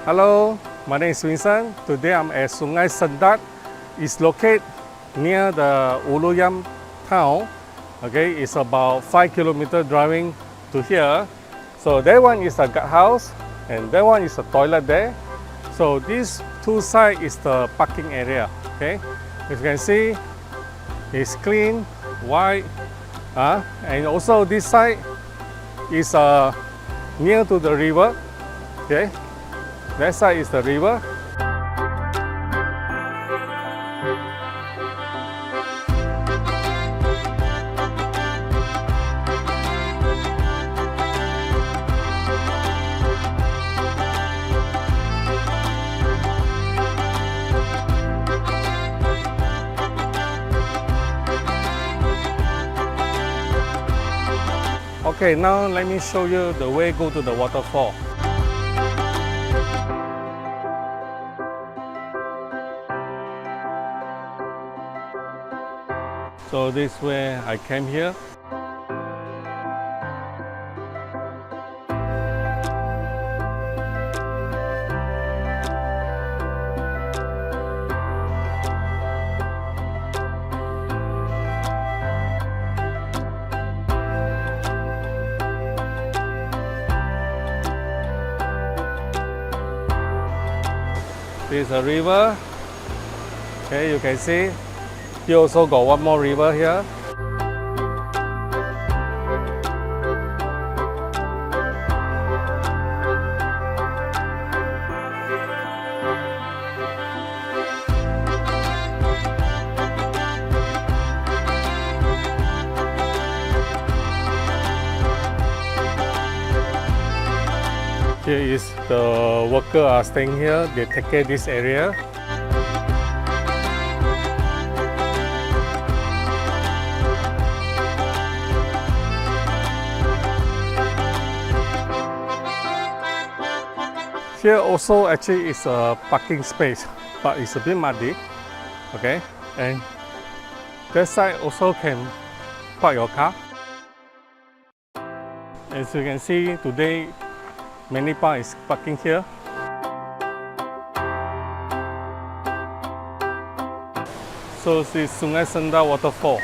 Hello, my name is Vincent. Today I'm at Sungai Sendat. It's located near the Uluyam town. Okay, it's about 5 km driving to here. So that one is the guardhouse and that one is the toilet there. So these two sides is the parking area. Okay, as you can see, it's clean, white, and also this side is near to the river. Okay, that side is the river. Okay, now let me show you the way go to the waterfall. So this way I came here. This is a river. Okay, you can see. You also got one more river here. Here is the worker are staying here. They take care of this area. Here also actually is a parking space, but it's a bit muddy. Okay, and that side also can park your car. As you can see today, many car is parking here. So this is Sungai Sendat Waterfall.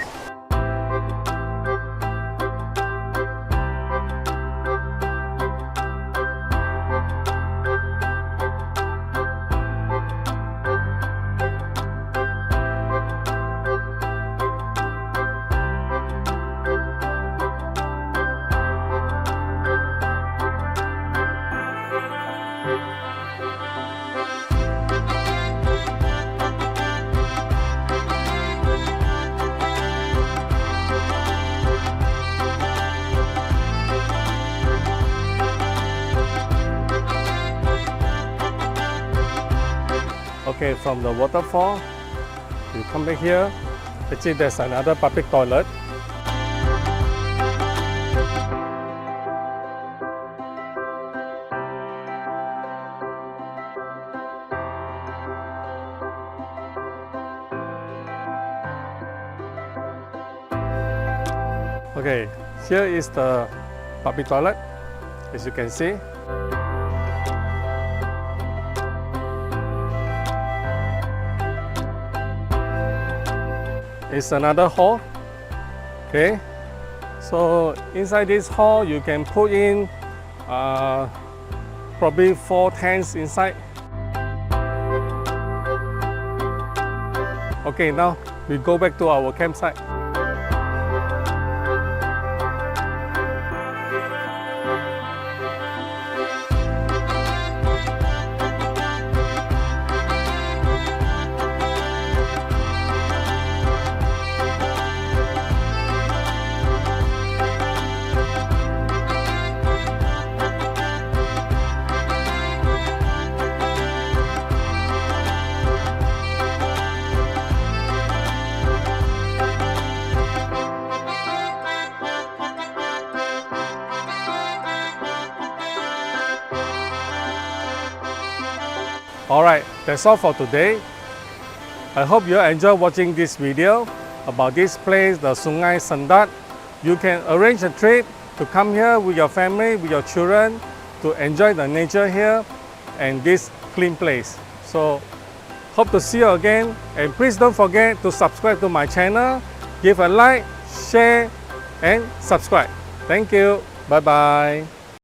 Okay, from the waterfall, you come back here. Actually, there's another public toilet. Okay, here is the public toilet, as you can see. It's another hall. Okay, so inside this hall you can put in probably 4 tents inside. Okay, now we go back to our campsite. Alright, that's all for today. I hope you enjoy watching this video about this place, the Sungai Sendat. You can arrange a trip to come here with your family, with your children, to enjoy the nature here. and this clean place. So hope to see you again, and please don't forget to subscribe to my channel, give a like, share and subscribe. Thank you. Bye bye.